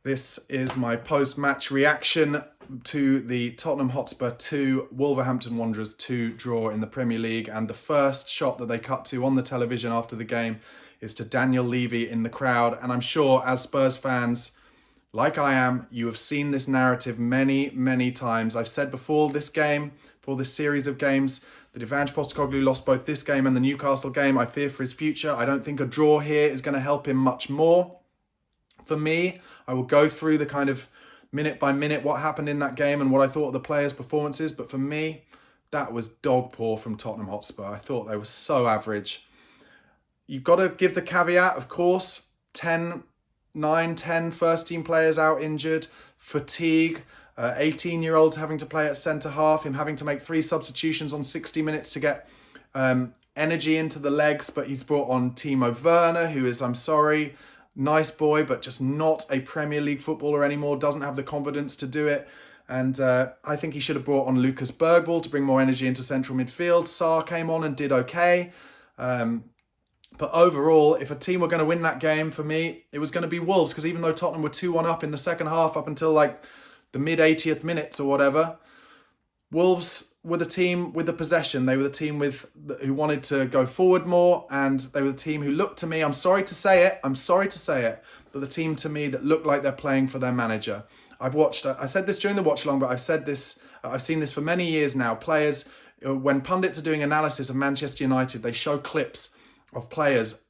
This is my post-match reaction to the Tottenham Hotspur 2, Wolverhampton Wanderers 2 draw in the Premier League. And the first shot that they cut to on the television after the game is to Daniel Levy in the crowd. And I'm sure as Spurs fans, like I am, you have seen this narrative many, many times. I've said before this game, for this series of games, that if Ange Postecoglou lost both this game and the Newcastle game, I fear for his future. I don't think a draw here is going to help him much more. For me, I will go through the kind of minute by minute what happened in that game and what I thought of the players' performances. But for me, that was dog poor from Tottenham Hotspur. I thought they were so average. You've got to give the caveat, of course, 10 first team players out injured, fatigue, 18-year-olds having to play at centre-half, him having to make 3 substitutions on 60 minutes to get energy into the legs. But he's brought on Timo Werner, who is, I'm sorry, nice boy, but just not a Premier League footballer anymore, doesn't have the confidence to do it. And I think he should have brought on Lucas Bergvall to bring more energy into central midfield. Sarr came on and did okay. But overall, if a team were going to win that game, for me, it was going to be Wolves. Because even though Tottenham were 2-1 up in the second half up until like the mid-80th minutes or whatever, Wolves were the team with the possession. They were the team who wanted to go forward more, and they were the team who looked to me, I'm sorry to say it, but the team to me that looked like they're playing for their manager. I said this during the watch along, but I've seen this for many years now. Players, when pundits are doing analysis of Manchester United, they show clips of players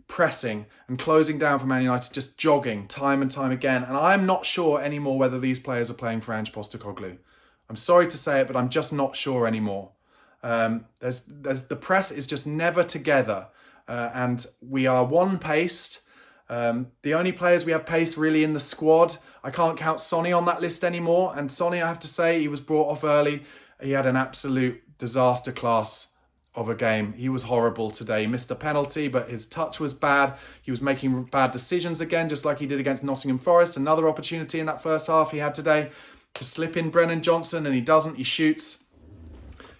pressing and closing down for Man United, just jogging time and time again. And I'm not sure anymore whether these players are playing for Ange Postecoglou. I'm sorry to say it, but I'm just not sure anymore. The press is just never together, and we are one-paced. The only players we have pace really in the squad, I can't count Sonny on that list anymore. And Sonny, I have to say, he was brought off early. He had an absolute disaster class of a game. He was horrible today. He missed a penalty, but his touch was bad. He was making bad decisions again, just like he did against Nottingham Forest. Another opportunity in that first half he had today to slip in Brennan Johnson, and he doesn't. He shoots.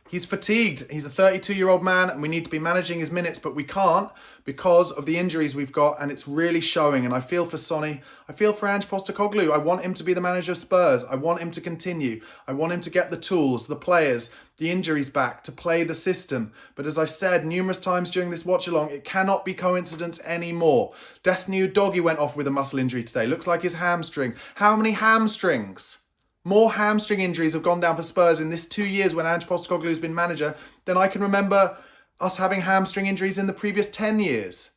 He's fatigued. He's a 32-year-old man, and we need to be managing his minutes, but we can't because of the injuries we've got, and it's really showing. And I feel for Sonny. I feel for Ange Postecoglou. I want him to be the manager of Spurs. I want him to continue. I want him to get the tools, the players, the injuries back to play the system. But as I've said numerous times during this watch-along, it cannot be coincidence anymore. Destiny Udogie went off with a muscle injury today. Looks like his hamstring. How many hamstrings? More hamstring injuries have gone down for Spurs in this 2 years when Ange Postecoglou has been manager than I can remember us having hamstring injuries in the previous 10 years.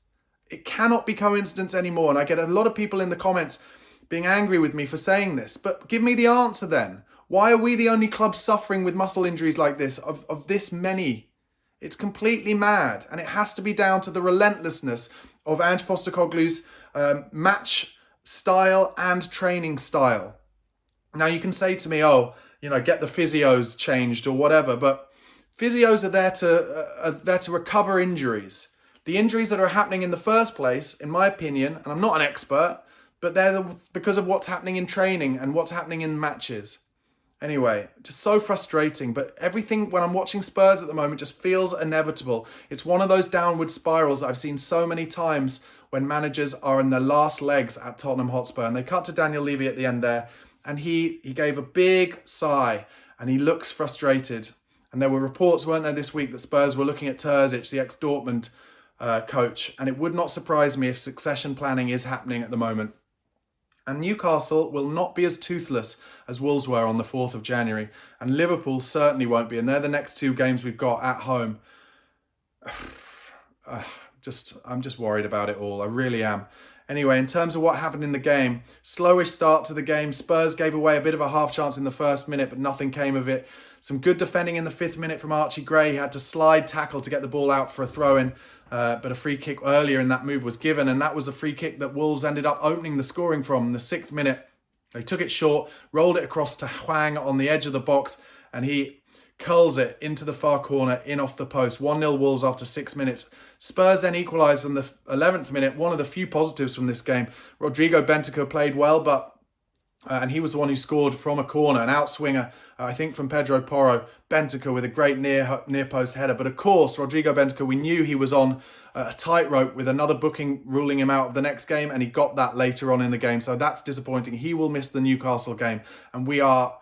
It cannot be coincidence anymore. And I get a lot of people in the comments being angry with me for saying this. But give me the answer then. Why are we the only club suffering with muscle injuries like this, of this many? It's completely mad. And it has to be down to the relentlessness of Ange Postecoglou's match style and training style. Now, you can say to me, get the physios changed or whatever, but physios are there to recover injuries. The injuries that are happening in the first place, in my opinion, and I'm not an expert, but they're because of what's happening in training and what's happening in matches. Anyway, just so frustrating, but everything when I'm watching Spurs at the moment just feels inevitable. It's one of those downward spirals that I've seen so many times when managers are in their last legs at Tottenham Hotspur, and they cut to Daniel Levy at the end there. And he gave a big sigh and he looks frustrated. And there were reports, weren't there, this week that Spurs were looking at Terzic, the ex-Dortmund coach. And it would not surprise me if succession planning is happening at the moment. And Newcastle will not be as toothless as Wolves were on the 4th of January. And Liverpool certainly won't be. And they're the next 2 games we've got at home. I'm just worried about it all. I really am. Anyway, in terms of what happened in the game, slowish start to the game. Spurs gave away a bit of a half chance in the first minute, but nothing came of it. Some good defending in the 5th minute from Archie Gray. He had to slide tackle to get the ball out for a throw-in, but a free kick earlier in that move was given, and that was a free kick that Wolves ended up opening the scoring from in the 6th minute. They took it short, rolled it across to Hwang on the edge of the box, and he curls it into the far corner, in off the post. 1-0 Wolves after 6 minutes. Spurs then equalised in the 11th minute. One of the few positives from this game. Rodrigo Bentancur played well, but and he was the one who scored from a corner, an outswinger, I think from Pedro Porro. Bentancur with a great near post header. But of course, Rodrigo Bentancur, we knew he was on a tightrope with another booking ruling him out of the next game, and he got that later on in the game. So that's disappointing. He will miss the Newcastle game, and we are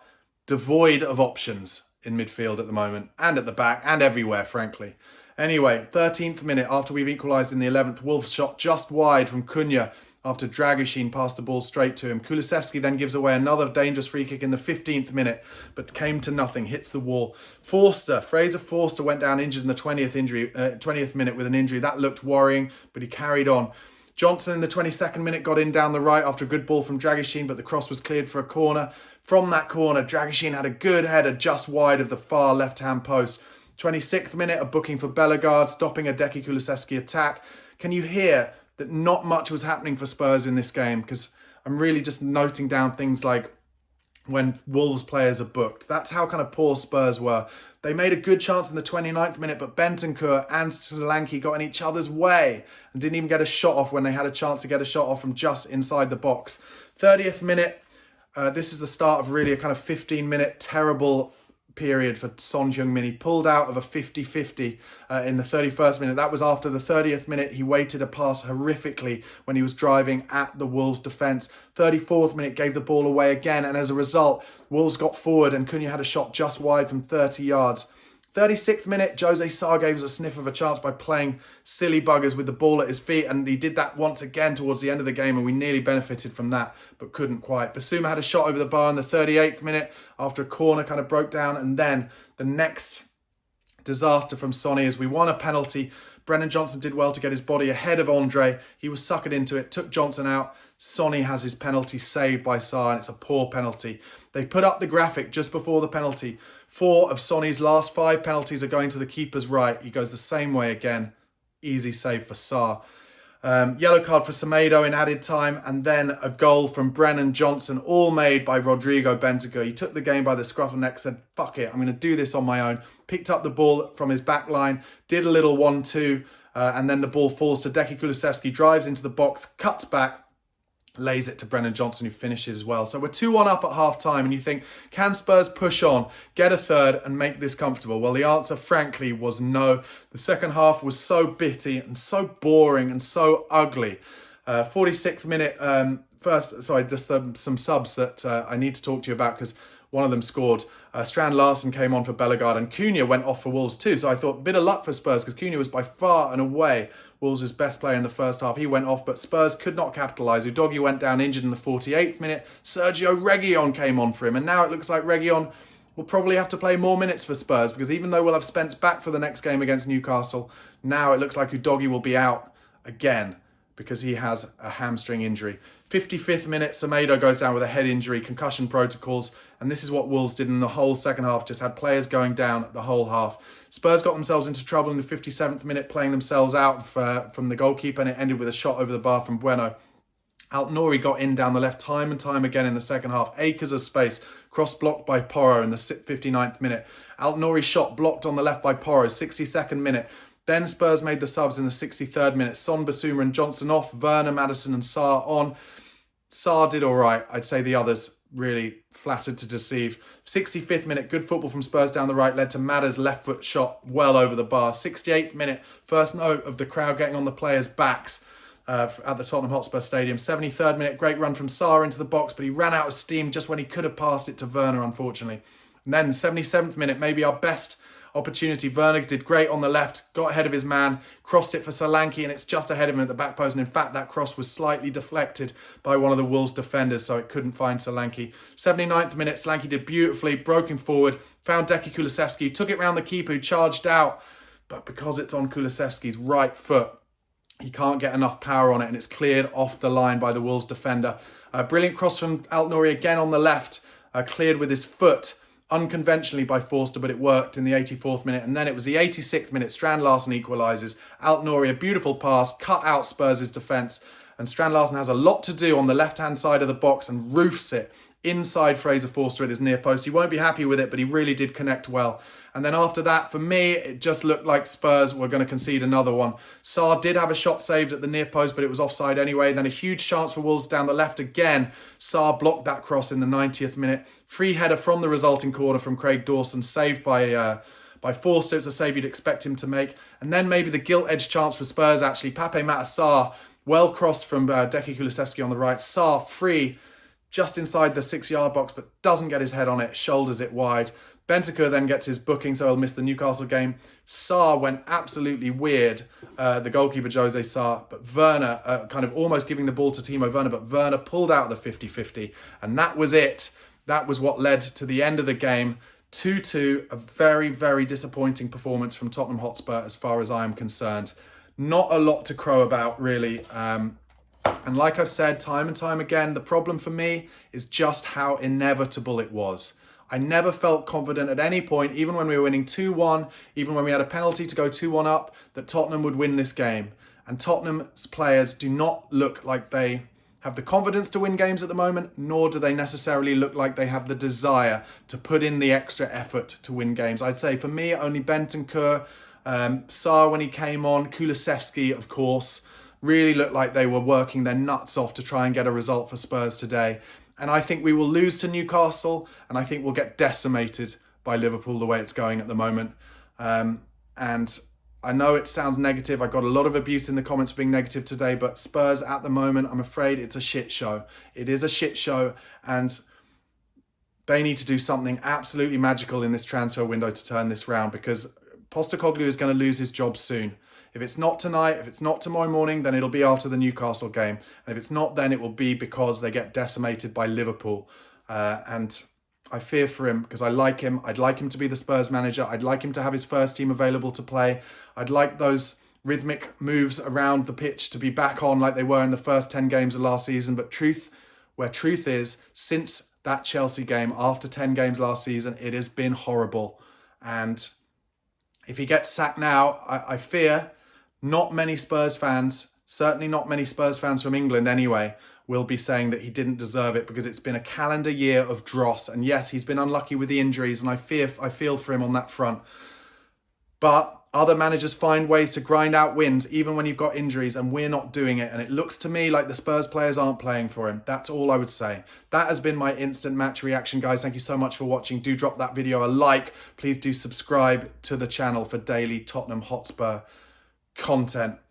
devoid of options in midfield at the moment, and at the back, and everywhere, frankly. Anyway, 13th minute, after we've equalised in the 11th, Wolves shot just wide from Cunha after Dragoshin passed the ball straight to him. Kulusevski then gives away another dangerous free kick in the 15th minute, but came to nothing, hits the wall. Fraser Forster went down injured in the 20th minute with an injury. That looked worrying, but he carried on. Johnson in the 22nd minute got in down the right after a good ball from Dragoshin, but the cross was cleared for a corner. From that corner, Dragoshin had a good header just wide of the far left-hand post. 26th minute, a booking for Bellegarde, stopping a Deki Kulusevski attack. Can you hear that not much was happening for Spurs in this game? Because I'm really just noting down things like when Wolves players are booked. That's how kind of poor Spurs were. They made a good chance in the 29th minute, but Bentancur and Solanke got in each other's way and didn't even get a shot off when they had a chance to get a shot off from just inside the box. 30th minute, this is the start of really a kind of 15-minute terrible period for Son Heung-min. He pulled out of a 50-50 in the 31st minute. That was after the 30th minute. He waited a pass horrifically when he was driving at the Wolves defence. 34th minute gave the ball away again, and as a result, Wolves got forward and Cunha had a shot just wide from 30 yards. 36th minute, Jose Sarr gave us a sniff of a chance by playing silly buggers with the ball at his feet, and he did that once again towards the end of the game, and we nearly benefited from that, but couldn't quite. Basuma had a shot over the bar in the 38th minute after a corner kind of broke down, and then the next disaster from Sonny as we won a penalty. Brennan Johnson did well to get his body ahead of Andre. He was suckered into it, took Johnson out. Sonny has his penalty saved by Sarr, and it's a poor penalty. They put up the graphic just before the penalty. 4 of Sonny's last 5 penalties are going to the keeper's right. He goes the same way again. Easy save for Sarr. Yellow card for Semedo in added time, and then a goal from Brennan Johnson, all made by Rodrigo Bentancur. He took the game by the scruff of the neck, said, fuck it, I'm going to do this on my own. Picked up the ball from his back line, did a little 1-2, and then the ball falls to Deki Kulusevski, drives into the box, cuts back, lays it to Brennan Johnson, who finishes as well. So we're 2-1 up at half-time, and you think, can Spurs push on, get a third, and make this comfortable? Well, the answer, frankly, was no. The second half was so bitty and so boring and so ugly. 46th minute, some subs that I need to talk to you about because one of them scored. Strand Larsen came on for Bellegarde, and Cunha went off for Wolves too. So I thought, a bit of luck for Spurs, because Cunha was by far and away Wolves' best player in the first half. He went off, but Spurs could not capitalise. Udogie went down injured in the 48th minute. Sergio Reguilon came on for him, and now it looks like Reguilon will probably have to play more minutes for Spurs, because even though we'll have Spence back for the next game against Newcastle, now it looks like Udogie will be out again because he has a hamstring injury. 55th minute, Semedo goes down with a head injury, concussion protocols, and this is what Wolves did in the whole second half, just had players going down the whole half. Spurs got themselves into trouble in the 57th minute, playing themselves out from the goalkeeper, and it ended with a shot over the bar from Bueno. Alt-Nouri got in down the left time and time again in the second half. Acres of space, cross blocked by Porro in the 59th minute. Alt-Nouri shot blocked on the left by Porro, 62nd minute. Then Spurs made the subs in the 63rd minute. Son, Basuma and Johnson off, Werner, Maddison and Sarr on. Sarr did all right. I'd say the others really flattered to deceive. 65th minute, good football from Spurs down the right led to Madder's left foot shot well over the bar. 68th minute, first note of the crowd getting on the players' backs at the Tottenham Hotspur Stadium. 73rd minute, great run from Sarr into the box, but he ran out of steam just when he could have passed it to Werner, unfortunately. And then 77th minute, maybe our best opportunity. Werner did great on the left, got ahead of his man, crossed it for Solanke, and it's just ahead of him at the back post. And in fact, that cross was slightly deflected by one of the Wolves defenders, so it couldn't find Solanke. 79th minute, Solanke did beautifully, broke him forward, found Deki Kulusevski, took it round the keeper who charged out, but because it's on Kulusevski's right foot, he can't get enough power on it, and it's cleared off the line by the Wolves defender. Brilliant cross from Alt-Nouri again on the left, cleared with his foot, unconventionally by Forster, but it worked in the 84th minute. And then it was the 86th minute, Strand Larsen equalises. Alt-Nouri, a beautiful pass, cut out Spurs' defence, and Strand Larsen has a lot to do on the left-hand side of the box and roofs it inside Fraser Forster at his near post. He won't be happy with it, but he really did connect well. And then after that, for me, it just looked like Spurs were going to concede another one. Sarr did have a shot saved at the near post, but it was offside anyway. Then a huge chance for Wolves down the left again. Sarr blocked that cross in the 90th minute. Free header from the resulting corner from Craig Dawson, saved by Forster. It's a save you'd expect him to make. And then maybe the gilt-edged chance for Spurs, actually. Pape Matar Sarr, well crossed from Decky Kulusevski on the right. Sarr free, just inside the 6-yard box, but doesn't get his head on it, shoulders it wide. Bentancur then gets his booking, so he'll miss the Newcastle game. Sarr went absolutely weird, the goalkeeper Jose Sarr, but Werner kind of almost giving the ball to Timo Werner, but Werner pulled out the 50-50, and that was it. That was what led to the end of the game. 2-2, a very, very disappointing performance from Tottenham Hotspur as far as I am concerned. Not a lot to crow about, really. And like I've said time and time again, the problem for me is just how inevitable it was. I never felt confident at any point, even when we were winning 2-1, even when we had a penalty to go 2-1 up, that Tottenham would win this game. And Tottenham's players do not look like they have the confidence to win games at the moment, nor do they necessarily look like they have the desire to put in the extra effort to win games. I'd say for me, only Bentancur, Sarr when he came on, Kulusevski, of course, really looked like they were working their nuts off to try and get a result for Spurs today. And I think we will lose to Newcastle, and I think we'll get decimated by Liverpool the way it's going at the moment. And I know it sounds negative. I got a lot of abuse in the comments for being negative today, but Spurs at the moment, I'm afraid it's a shit show. It is a shit show, and they need to do something absolutely magical in this transfer window to turn this round, because Postecoglou is going to lose his job soon. If it's not tonight, if it's not tomorrow morning, then it'll be after the Newcastle game. And if it's not then, it will be because they get decimated by Liverpool. And I fear for him because I like him. I'd like him to be the Spurs manager. I'd like him to have his first team available to play. I'd like those rhythmic moves around the pitch to be back on like they were in the first 10 games of last season. But truth is, since that Chelsea game, after 10 games last season, it has been horrible. And if he gets sacked now, I fear not many Spurs fans, certainly not many Spurs fans from England anyway, will be saying that he didn't deserve it, because it's been a calendar year of dross. And yes, he's been unlucky with the injuries, and I feel for him on that front. But other managers find ways to grind out wins even when you've got injuries, and we're not doing it. And it looks to me like the Spurs players aren't playing for him. That's all I would say. That has been my instant match reaction, guys. Thank you so much for watching. Do drop that video a like. Please do subscribe to the channel for daily Tottenham Hotspur content.